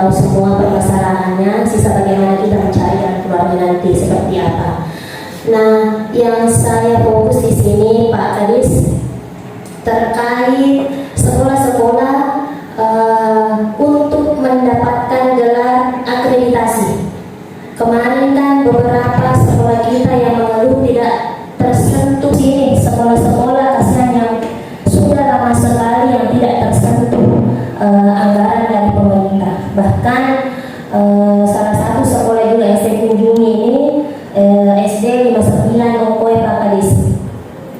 tahu semua permasalahannya, sisa bagaimana kita mencari dan keluarnya nanti seperti apa. Nah, yang saya fokus di sini Pak Kadis terkait sekolah-sekolah untuk mendapatkan gelar akreditasi. Kemarin kan beberapa sekolah kita yang mengeluh tidak tersentuh sini, sekolah-sekolah kasihan yang sudah lama sekali yang tidak tersentuh anggaran dari pemerintah. Bahkan salah satu sekolah juga yang saya kunjungi ini SD 59 Ongkoe Pak Kadis.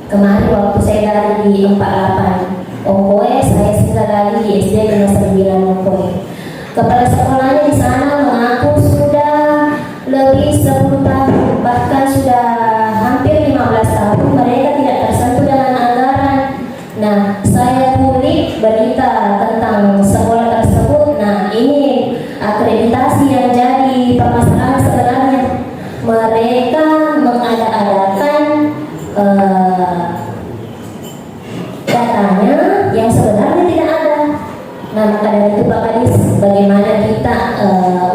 Kemarin waktu saya dari di 48 Ongkoe, saya singgah lagi di SD 59 Ongkoe. Kepala sekolahnya di sana mengaku sudah lebih 10 tahun, bahkan sudah hampir 15 tahun mereka tidak tersentuh dengan anggaran. Nah, saya kulik berita tentang sekolah tersebut. Nah, ini akreditasi yang jadi permasalahan sebenarnya. Mereka mengada-adakan datanya yang sebenarnya tidak ada. Nah, maka dari itu Pak Kadis, bagaimana kita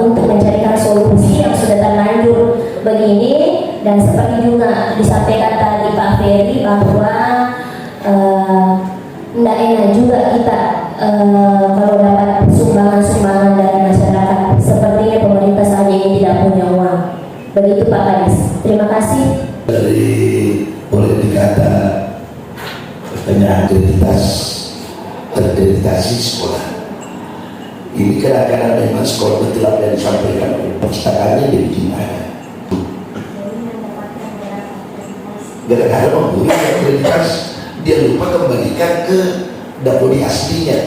untuk mencarikan solusi yang sudah terlanjur begini, dan seperti juga disampaikan tadi Pak Ferry bahwa tidak enak juga kita kalau dapat sumbangan-sumbangan dari masyarakat, sepertinya pemerintah saja ini tidak punya uang. Begitu Pak Kadis. Terima kasih. Dari boleh dikata pertanyaan akreditasi sekolah ini kadang-kadang memang sekolah betul apa yang disampaikan oleh perpustakaannya jadi gimana gara-gara membeli akreditasi dia lupa kembalikan ke dapur aslinya.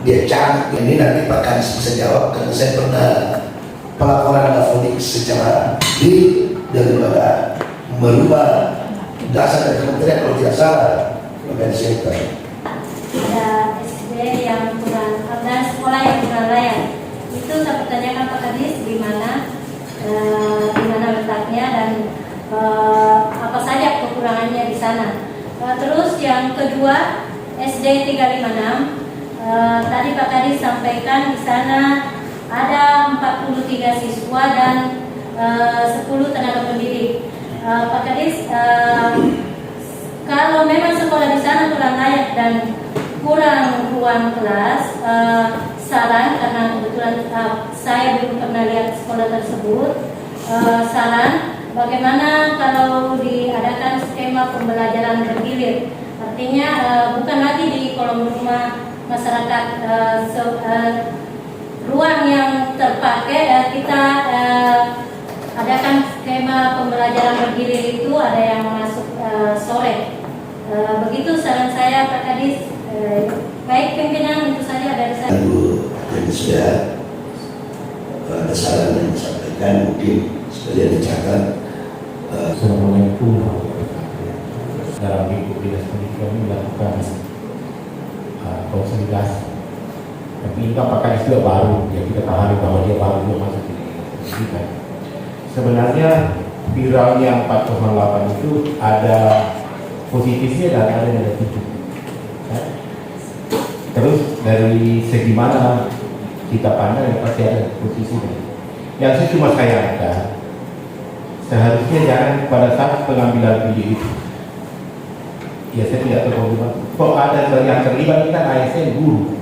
Dia cari ini, nanti Pak Kadis bisa jawab karena saya pernah pelaporan dapodik secara daripada merubah dasar dari kementerian kalau tidak salah. Ada SD yang kurang, dan sekolah yang kurang layak. Itu saya pertanyakan Pak Kadis di mana letaknya dan apa saja kekurangannya di sana. Terus yang kedua SD 356, tadi Pak Kadis sampaikan di sana ada 43 siswa dan 10 tenaga pendidik. Pak Kadis, kalau memang sekolah di sana kurang layak dan kurang ruang kelas, saran, karena kebetulan saya belum pernah lihat sekolah tersebut, saran bagaimana kalau diadakan skema pembelajaran bergilir, artinya bukan lagi di kolom rumah masyarakat, ruang yang terpakai kita adakan skema pembelajaran bergilir itu ada yang masuk sore. Begitu saran saya Pak Kadis. Baik pimpinan, itu saja dari saya. Jadi sudah ada saran yang disampaikan, mungkin sudah dicatat. Assalamualaikum. Dalam minggu dinas pendidikan ini melakukan konsolidasi. Tapi ini Pak Kadis juga baru, ya kita pahami bahwa dia baru juga masuk di pendidikan. Sebenarnya viralnya 408 itu ada positifnya dan ada negatifnya. Terus dari segi mana kita pandang pasti ada posisinya. Yang saya cuma sayangkan, seharusnya jangan pada saat pengambilan video itu, ya saya tidak tahu kok ada yang terlibat, kan ASN guru.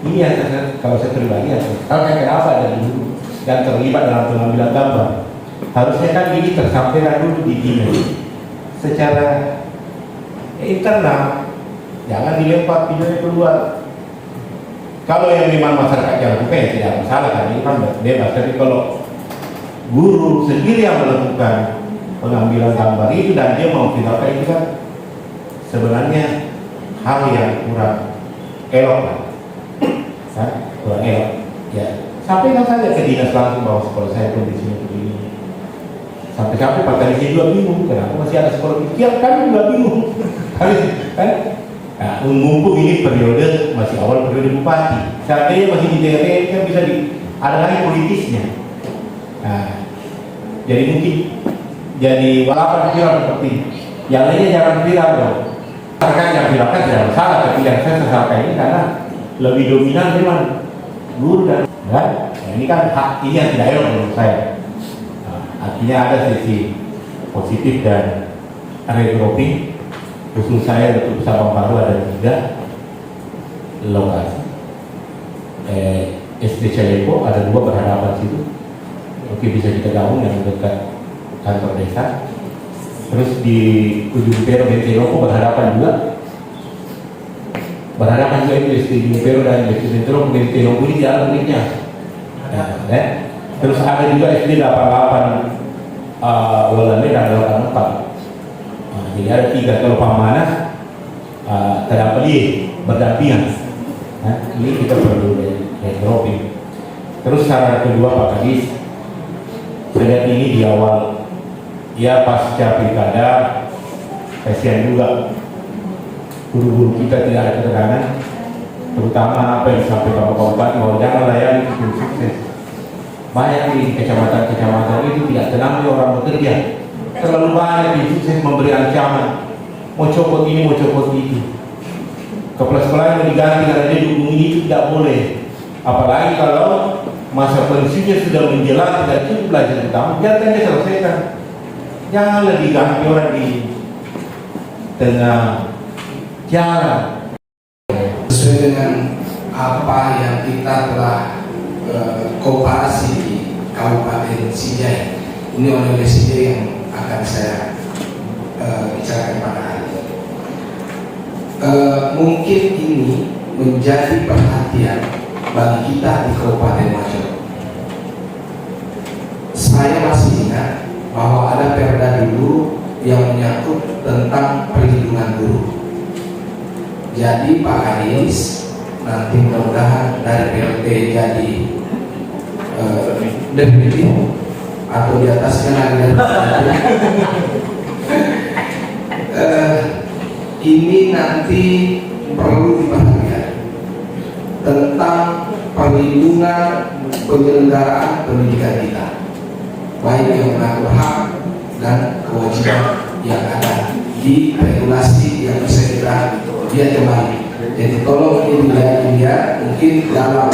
Ini yang kalau saya pribadi, kenapa ada guru yang terlibat dalam pengambilan gambar? Harusnya kan ini tersampaikan dulu di email secara internal, jangan dilempar videonya keluar. Kalau yang memang masyarakat yang lakukan ya tidak masalah, kan ini kan bebas. Tapi kalau guru sendiri yang melakukan pengambilan gambar itu dan dia mau viralkan, itu kan sebenarnya hal yang kurang elok lah, kan? Kurang elok. Ya, sampaikan saja ke dinas langsung bahwa sekolah saya kondisinya begini. Sampai-sampai Pak Kadis juga bingung, kenapa masih ada sekolah kecil, kami juga bingung. Kan? Nah, mumpung ini periode masih awal periode bupati, seandainya masih di daerah kan bisa ada lagi politisnya. Nah, jadi mungkin jadi walaupun viral seperti ini, yang lainnya jangan viral dong. Terkait yang viralkan tidak masalah, tapi yang saya sesalkan ini karena lebih dominan memang guru dan nah, ini kan hak ini yang tidak elok menurut saya. Nah, artinya ada sisi positif dan regrouping. Khusus saya untuk Sabang Baru ada 3 lokasi. SD Calepo ada 2 berhadapan situ. Oke, bisa kita gabung yang dekat kantor desa. Terus di ujung Pero Benteloko berhadapan juga itu SD Pero dan SD Benteloko ini jalan linknya. Terus ada juga SD 88 Walanda dan 84. Jadi ada 3 kalau Pamanas terdapat dia berdampingan. Ini kita perlu regrouping. Terus saran kedua Pak Kadis, saya lihat ini di awal ya pasca pilkada, kasihan juga guru-guru kita tidak ada keterangan, terutama apa yang disampaikan Bapak Bupati bahwa jangan layani tim sukses. Banyak di kecamatan-kecamatan itu tidak tenang orang bekerja. Terlalu banyak tim sukses memberi ancaman, mau copot ini, mau copot itu. Kepala sekolah yang diganti karena dia dukung ini itu tidak boleh. Apalagi kalau masa pensiunnya sudah menjelang tidak cukup belajar utama, biarkan dia selesaikan. Janganlah diganti orang di tengah jalan. Sesuai dengan apa yang kita telah kooperasi di Kabupaten Sijai, ini oleh Sijai yang akan saya bicarakan pada hari ini. Mungkin ini menjadi perhatian bagi kita di Kabupaten Majene. Saya masih ingat bahwa ada perda dulu yang menyangkut tentang perlindungan guru. Jadi Pak Kadis nanti mudah-mudahan dari PLT jadi definitif atau di atasnya lagi ini nanti perlu diperhatikan tentang perlindungan penyelenggaraan pendidikan kita, baik yang mengatur hak dan kewajiban yang ada di regulasi yang bisa kita lihat kembali. Jadi tolong ini dilihat mungkin dalam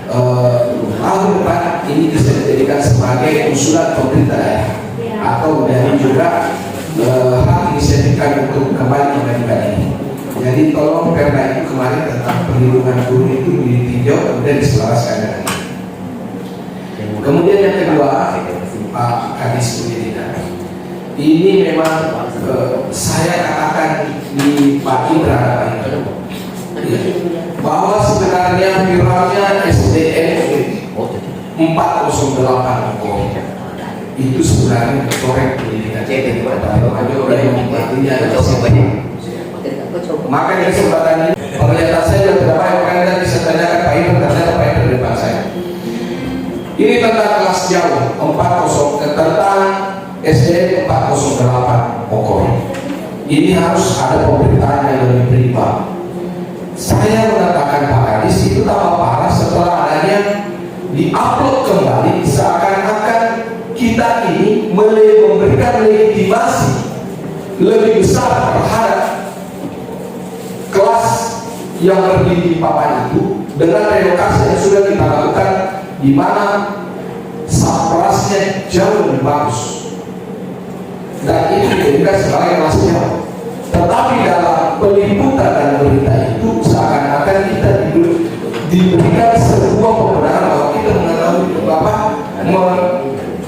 tahun depan ini bisa dijadikan sebagai usulan pemerintah daerah atau dari juga hak inisiatif kami untuk kembali mengajukan ini. Jadi tolong perda itu kemarin tentang perlindungan guru itu ditinjau kemudian diselaraskan dengan ini. Kemudian yang kedua, Pak Kadis Pendidikan, ini memang saya katakan di Pak Indra bahwa sebenarnya viralnya SDN 408 itu sebenarnya korek pendidikan. Maka di kesempatan ini pernyataan saya juga tidak baik, karena tadi saya tanyakan Pak Ibu, ternyata Pak Ibu di depan saya. Ini tentang kelas jauh 40 tentang SDN 408 pokoknya. Ini harus ada pemberitaan yang lebih berimbang. Saya mengatakan Pak Kadis itu tambah parah setelah adanya diupload kembali seakan-akan kita ini memberikan legitimasi lebih besar terhadap kelas yang berdiri di papan itu dengan relokasi yang sudah kita lakukan, di mana saprasnya jauh lebih bagus dan itu dijadikan sebagai kelas jauh. Tetapi dalam peliputan dan berita itu seakan-akan kita diberikan sebuah pembenaran bahwa kita mengetahui Bapak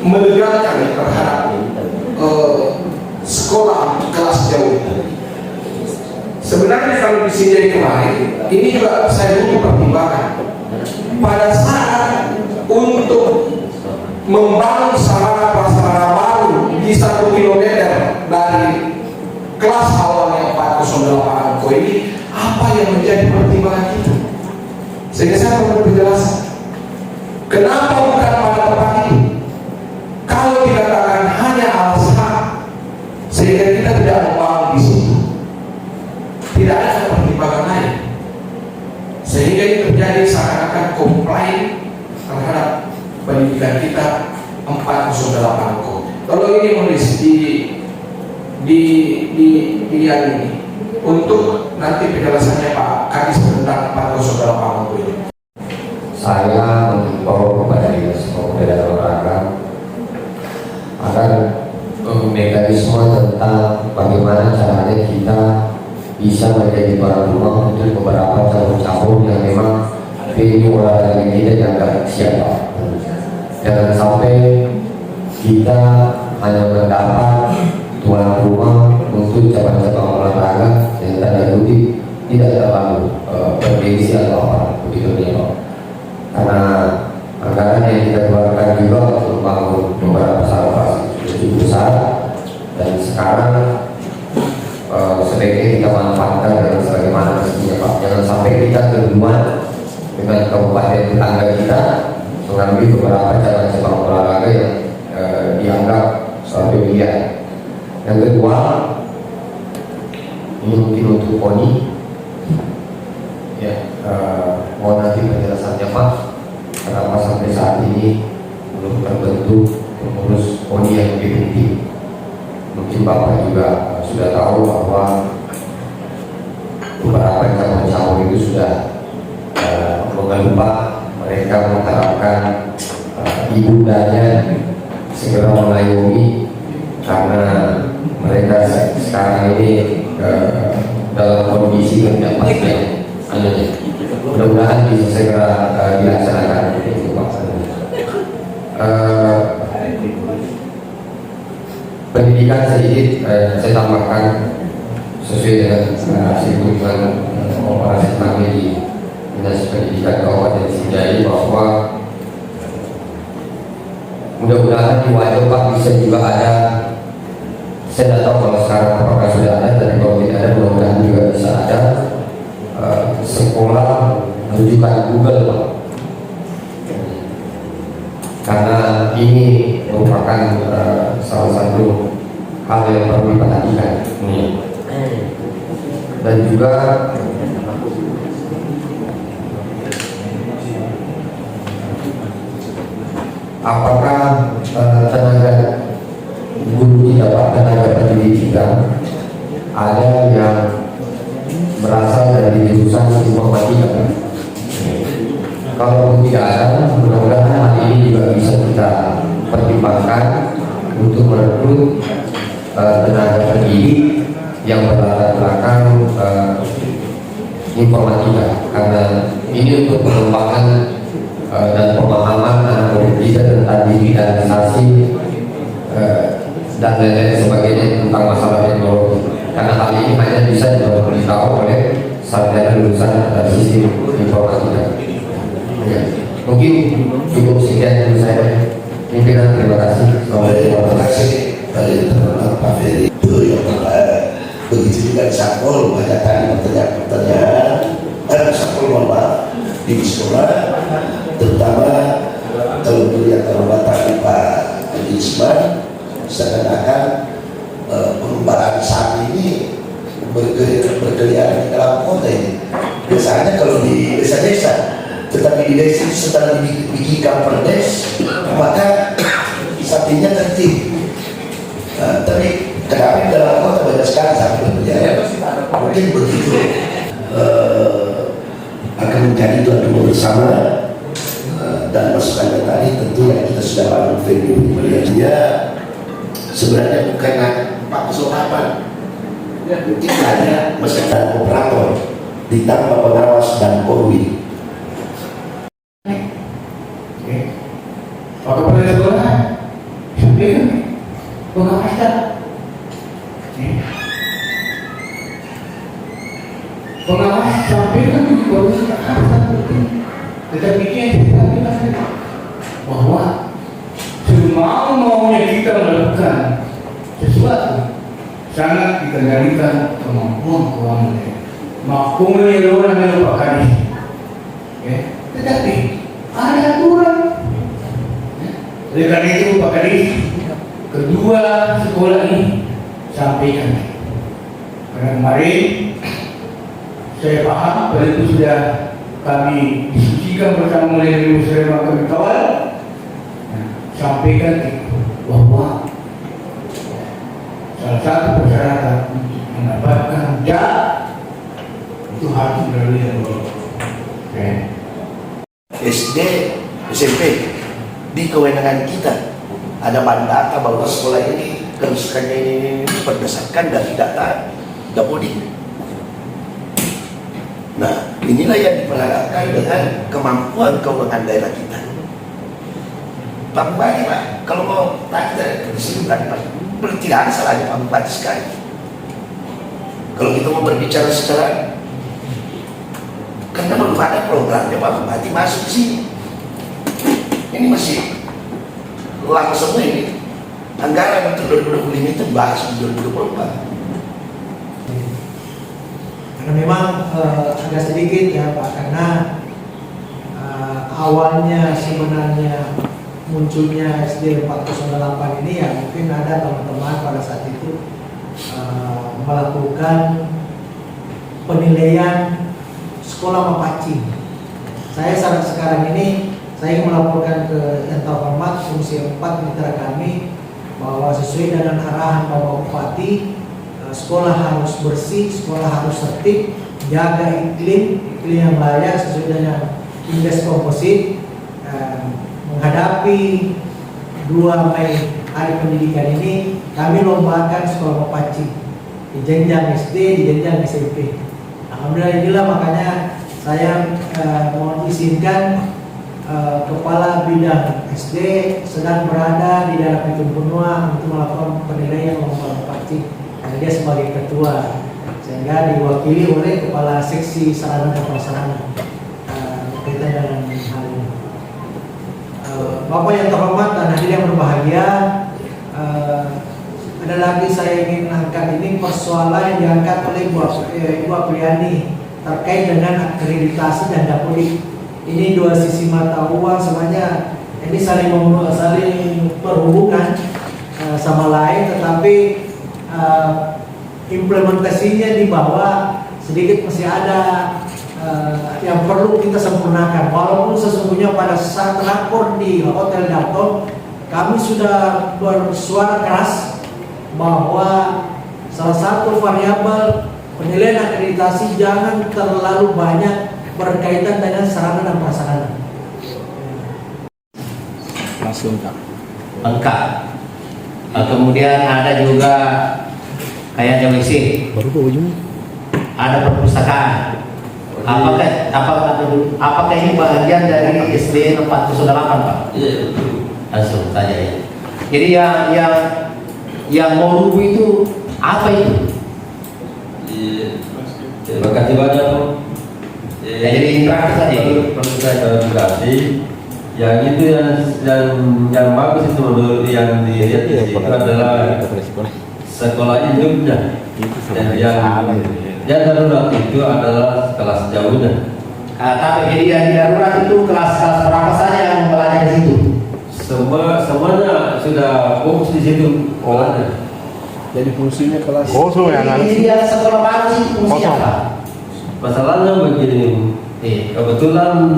melegalkan terhadap sekolah kelas jauh. Sebenarnya kalau di sini kemarin ini juga saya butuh pertimbangan pada saat untuk membangun sarana prasarana baru di 1 kilometer dari kelas awalnya 408 ini, apa yang menjadi pertimbangan kita? Sehingga saya perlu penjelasan kenapa bukan pada tempat itu. Kalau dikatakan hanya alasan sehingga kita tidak membangun di situ, tidak ada pertimbangan lain, sehingga ini terjadi seakan-akan komplain terhadap pendidikan kita 408 kok. Kalau ini menulis di yang ini untuk nanti penjelasannya Pak Kadis tentang 408 ini. saya menghimbau kepada Dinas Pemuda dan Olahraga agar mekanisme tentang bagaimana caranya kita bisa menjadi tuan rumah untuk beberapa cabur-cabur yang memang venue olahraga kita dianggap siap. Jangan sampai kita hanya mendapat tuan rumah untuk cabang-cabang olahraga yang tanda kutip tidak terlalu bergengsi atau apa begitu ya. Karena anggaran yang kita keluarkan juga untuk membangun beberapa sarana cukup besar, dan sekarang sebaiknya kita manfaatkan dengan sebagaimana mestinya Pak. Jangan sampai kita keduluan dengan kabupaten tetangga kita mengambil beberapa cabang-cabang olahraga yang dianggap pilihan. Yang kedua, ini mungkin untuk PONI ya, mohon nanti penjelasannya Pak, kenapa sampai saat ini belum terbentuk pengurus PONI yang definitif. Mungkin Bapak juga sudah tahu bahwa beberapa cabang-cabang itu sudah mengeluh Pak. Mereka mengharapkan ibundanya segera mengayomi karena mereka sekarang ini dalam kondisi ketidakpastian. Mudah-mudahan bisa segera dilaksanakan. Pendidikan sedikit saya tambahkan sesuai dengan hasil kunjungan operasi kami di Dinas Pendidikan Kabupaten Sinjai, bahwa mudah-mudahan di Wajo Pak bisa juga ada, saya tidak tahu kalau sekarang apakah sudah ada, tapi kalau tidak ada mudah-mudahan juga bisa ada sekolah rujukan Google Pak. Karena ini merupakan salah satu hal yang perlu diperhatikan. Dan juga apakah tenaga guru kita Pak, tenaga pendidik kita ada yang berasal dari jurusan informatika? Kalau tidak ada, mudah-mudahan hal ini juga bisa kita pertimbangkan untuk merekrut tenaga pendidik yang berlatar belakang informatika, karena ini untuk pengembangan dan pemahaman anak murid kita tentang digitalisasi dan lain-lain sebagainya tentang masalah teknologi. Karena hal ini hanya bisa diberitahu oleh sarjana lulusan sistem informatika. Ya, mungkin cukup sekian dari saya. Pimpinan, terima kasih. Terima kasih dari teman Pak Ferry. Itu yang begitu juga di Sakol, banyak tadi pertanyaan Sakol mohon di sekolah, terutama kalau melihat batak di Pak Isman, seakan-akan pengembaraan saat ini berkeliaran di dalam kota ini. Biasanya kalau di desa-desa, tetapi di desa itu setelah dibikin perdes, maka sapinya tertib. Tapi kenapa di dalam kota banyak sekali sapi berkeliaran? Mungkin begitu akan menjadi tuan rumah bersama. Dan masukannya tadi tentu yang kita sudah bangun venue melihatnya sebenarnya bukan Pak Kesokapan, mungkin hanya masyarakat operator ditambah pengawas dan korwil. Pak Kepala Sekolah, sampaikan pengawasan, pengawas sampaikan di polisi tetapi dia tidak bahwa semau-maunya kita melakukan sesuatu sangat dikendalikan kemampuan keuangan. Maklumnya orang yang lupa hadis, tetapi ada aturan. Oleh karena itu Pak Kadis, kedua sekolah ini sampaikan. Karena kemarin saya paham pada itu sudah kami diskusikan bersama melalui musyawarah kami kawal, sampaikan bahwa salah satu persyaratan untuk mendapatkan jak itu harus melalui yang SD, SMP di kewenangan kita. Ada mandata bahwa sekolah ini kerusakannya ini berdasarkan dari data Dapodi. Nah, inilah yang diperharapkan dengan kemampuan keuangan daerah kita. Pak Bupati, Pak, kalau mau tanya dari sini tadi, Pak, tidak ada salahnya Pak Bupati sekali. Kalau kita mau berbicara secara, karena belum ada programnya Pak Bupati masuk sini. Ini masih lama semua ini. Anggaran untuk 2025 itu bahas di 2024. Karena memang agak sedikit ya Pak, karena awalnya sebenarnya munculnya SD 408 ini ya mungkin ada teman-teman pada saat itu melakukan penilaian sekolah Mapaci. Saya sekarang ini saya melaporkan ke yang terhormat Fungsi 4 mitra kami bahwa sesuai dengan arahan Bapak Bupati, sekolah harus bersih, sekolah harus tertib, jaga iklim yang layak sesuai dengan indeks komposit. Menghadapi 2 Mei Hari Pendidikan ini, kami lombakan sekolah Mapaci di jenjang SD, di jenjang SMP. Alhamdulillah, inilah makanya saya mohon izinkan Kepala Bidang SD sedang berada di dalam itu benua untuk melakukan penilaian lomba Mapaci. Karena dia sebagai ketua, sehingga diwakili oleh Kepala Seksi Sarana dan Prasarana berkaitan dengan hal ini. Bapak yang terhormat dan hadirin yang berbahagia, ada lagi saya ingin angkat ini persoalan yang diangkat oleh Ibu Apriani terkait dengan akreditasi dan Dapodi. Ini 2 sisi mata uang sebenarnya, ini saling berhubungan sama lain, tetapi implementasinya di bawah sedikit masih ada yang perlu kita sempurnakan. Walaupun sesungguhnya pada saat rakor di Hotel Dato, kami sudah bersuara keras bahwa salah satu variabel penilaian akreditasi jangan terlalu banyak berkaitan dengan sarana dan prasarana. Langsung Kak. Lengkap. Kemudian ada juga kayak WC, ada perpustakaan. Apakah ini bagian dari SD 408 Pak? Iya. Langsung saja ya. Jadi yang mau rubuh itu apa itu? Iya. Terima kasih banyak. Ya, jadi praktis saja. Perlu saya klarifikasi. Yang itu yang bagus itu menurut yang dilihat di situ adalah sekolah induknya. Dan yang darurat itu adalah kelas jauhnya. Tapi jadi yang darurat itu kelas-kelas berapa saja yang belajar di situ? Semuanya sudah fokus di situ. Jadi fungsinya kelas Jadi yang sekolah baru sih fungsinya apa? Masalahnya begini, kebetulan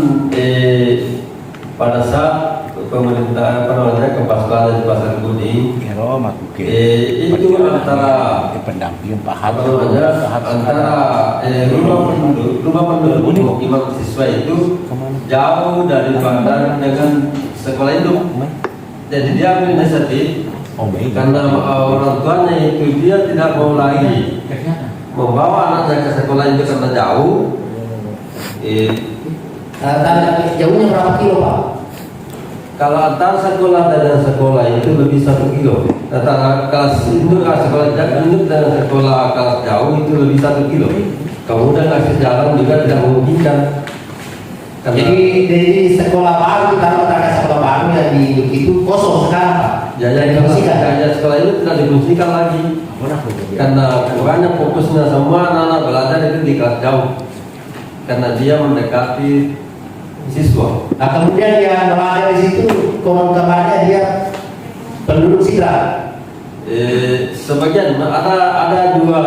pada saat pemerintahan Kepala di Pasar Kuning, itu antara rumah penduduk imam siswa itu jauh daripada dengan sekolah induk. Jadi dia ambil inisiatif karena orang tuanya itu dia tidak mau lagi membawa anaknya ke sekolah itu karena jauh. Jauhnya berapa kilo Pak? Kalau antar sekolah dan sekolah itu lebih 1 kilo. Antara kelas induk sekolah induk dan sekolah kelas jauh itu lebih 1 kilo. Kemudian akses jalan juga tidak memungkinkan. Jadi sekolah baru kita katakan sekolah baru yang di itu kosong sekarang Pak. Jaya sekolah itu tidak difungsikan lagi. Karena banyak fokusnya semua anak-anak belajar itu di kelas jauh. Karena dia mendekati siswa. Nah kemudian yang belajar di situ konon kabarnya dia penduduk Sidra. Sebagian ada dua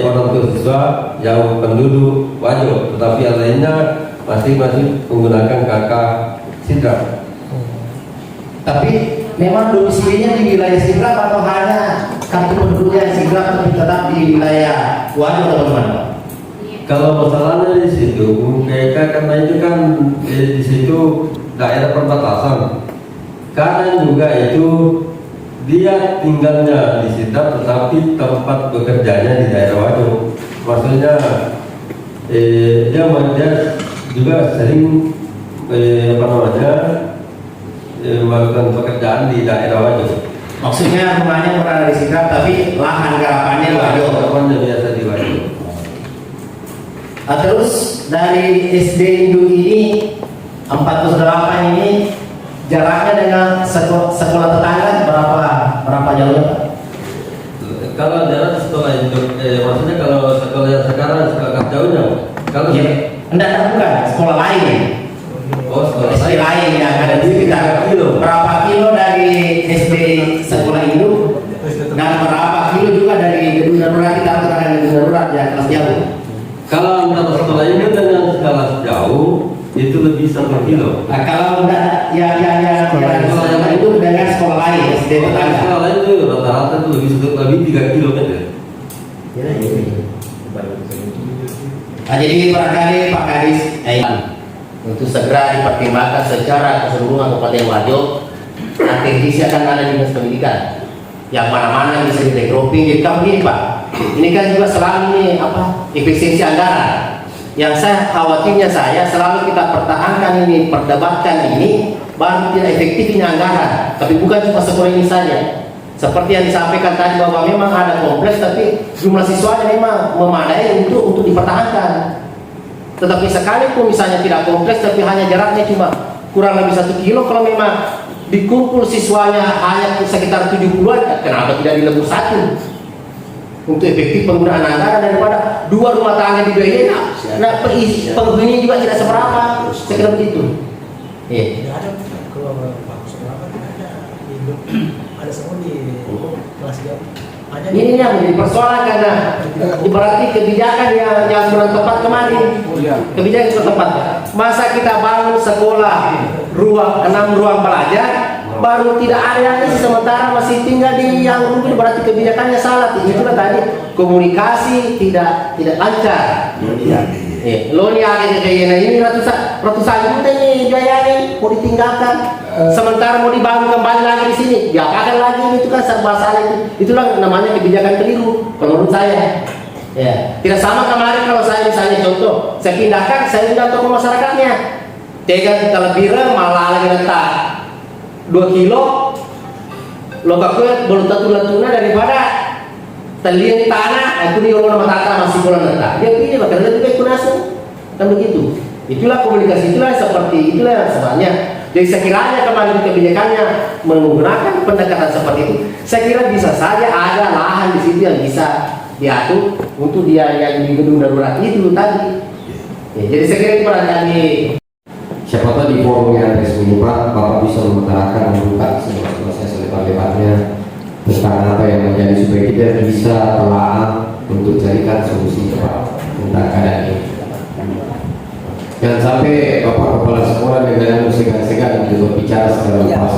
orang tua siswa yang penduduk Wajo, tetapi yang lainnya masih menggunakan kakak Sidra. Tapi memang domisilinya di wilayah Sidra atau hanya kartu penduduknya Sidra tapi tetap di wilayah Wajo teman-teman? Kalau masalahnya di situ, mereka karena itu kan di situ daerah perbatasan. Karena juga itu dia tinggalnya di Sindap, tetapi tempat bekerjanya di daerah Waduk. Maksudnya dia juga sering melakukan pekerjaan di daerah Waduk. Maksudnya rumahnya berada di Sindap tapi lahan garapannya di Waduk. Garapannya biasa di Waduk. Terus dari SD Induk ini 48 ini jaraknya dengan sekolah tetangga berapa jauhnya Pak? Kalau jarak sekolah Induk, maksudnya kalau sekolah yang sekarang sekolah jauhnya. Kalau Enggak, bukan sekolah lain. oh sekolah SD lain yang ada di sekitar berapa kilo dari SD sekolah Induk dan berapa kilo juga dari gedung darurat kita ada gedung darurat yang kelas jauh. Kalau antara sekolah ini dengan skala jauh itu lebih 1 kilo. Nah, kalau enggak sekolah itu dengan sekolah lain SD tetangga. Sekolah lain itu rata-rata itu lebih 3 kilometer. Nah, jadi barangkali Pak Kadis untuk segera dipertimbangkan secara keseluruhan Kabupaten Waduk. Nanti akan ada dinas pendidikan yang mana-mana bisa di regrouping. Jadi kamu gini Pak, ini kan juga selalu ini efisiensi anggaran. Yang saya khawatirnya selalu kita pertahankan ini, perdebatkan ini, baru tidak efektif ini anggaran. Tapi bukan cuma sekolah ini saja. Seperti yang disampaikan tadi bahwa memang ada kompleks, tapi jumlah siswanya memang memadai untuk dipertahankan. Tetapi sekalipun misalnya tidak kompleks, tapi hanya jaraknya cuma kurang lebih 1 kilo, kalau memang dikumpul siswanya hanya sekitar 70-an, kenapa tidak dilebur 1? Untuk efektif penggunaan anggaran daripada 2 rumah tangga di BIA, nah penghuninya juga tidak seberapa, sekitar begitu. Tidak ada kalau seberapa tidak ada ada semua di kelas jauh. Ini yang menjadi persoalan karena berarti kebijakan yang kurang tepat kemarin. Kebijakan kurang tepat. Masa kita bangun sekolah 6 ruang belajar, baru tidak ada yang isi, sementara masih tinggal di yang mungkin berarti kebijakannya salah. Itulah tadi komunikasi tidak lancar. Loni ada ini ratusan juta ini biayanya mau ditinggalkan. Sementara mau dibangun kembali lagi di sini, diapakan lagi itu kan serba salah itu. Itulah namanya kebijakan keliru kalau menurut saya. Ya, tidak sama kemarin kalau saya misalnya contoh, saya pindahkan, saya undang tokoh masyarakatnya. Tega kita lebih malah lagi letak 2 kilo lokaknya belum tentu letuna daripada terlihat tanah itu di orang mata masih kurang letak. Dia pilih bahkan lebih baik kunasnya kan begitu. Itulah komunikasi, itulah seperti itulah sebenarnya. Jadi sekiranya kemarin kebijakannya menggunakan pendekatan seperti itu, saya kira bisa saja ada lahan di situ yang bisa diatur untuk dia yang di gedung darurat itu tadi. Ya, jadi saya kira itu barangkali. Siapa tahu di forum yang resmi Pak, Bapak bisa mengutarakan membuka seluas-luasnya selebar-lebarnya tentang apa yang menjadi supaya kita bisa telah untuk carikan solusi Pak tentang keadaan ini. Jangan sampai Bapak Kepala Sekolah dengan segan-segan untuk berbicara secara lepas.